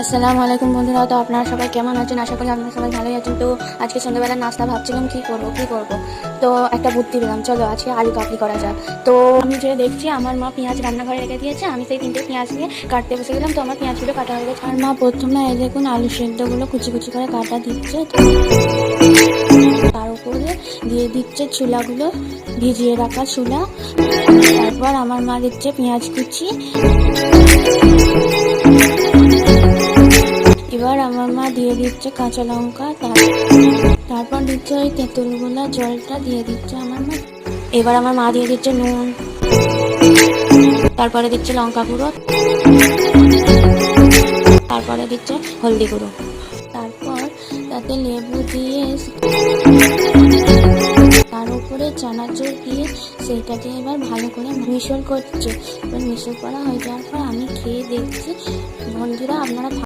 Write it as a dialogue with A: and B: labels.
A: আসসালামু আলাইকুম বন্ধুরা। তো আপনারা সবাই কেমন আছেন? আশা করি আপনারা সবাই ভালোই আছেন। তো আজকে সন্ধ্যাবেলা নাস্তা ভাবছিলাম কি করব। তো একটা বুদ্ধি পেলাম, চলো আজকে আলু কাবলি করা যাক। তো আমি যে দেখছি আমার মা পেঁয়াজ রান্নাঘরে রেখে দিয়েছে, আমি সেই 3টে পেঁয়াজ নিয়ে কাটতে বসে গেলাম। তো আমার পেঁয়াজগুলো কাটা হয়ে গেছে। আর মা প্রথমে এই দেখুন আলু সেদ্ধগুলো কুচি কুচি করে কাটা দিচ্ছে, তার উপরে দিয়ে দিচ্ছে ছোলাগুলো, ভিজিয়ে রাখা ছোলা। তারপর আমার মা দিচ্ছে পেঁয়াজ কুচি। এবার আমার মা দিয়ে দিচ্ছে কাঁচা লঙ্কা, তারপর দিচ্ছে ওই তেঁতুলগুলা জলটা দিয়ে দিচ্ছে আমার মা। এবার আমার মা দিয়ে দিচ্ছে নুন, তারপরে দিচ্ছে লঙ্কা গুঁড়ো, তারপরে দিচ্ছে হলদি গুঁড়ো, তারপর তাতে লেবু দিয়ে তার উপরে চানাচুর দিয়ে সেইটা দিয়ে এবার ভালো করে মিশল করছে। এবার মিশল করা হয়ে যাওয়ার পর আমি খেয়ে দেখছি। বন্ধুরা, আপনারা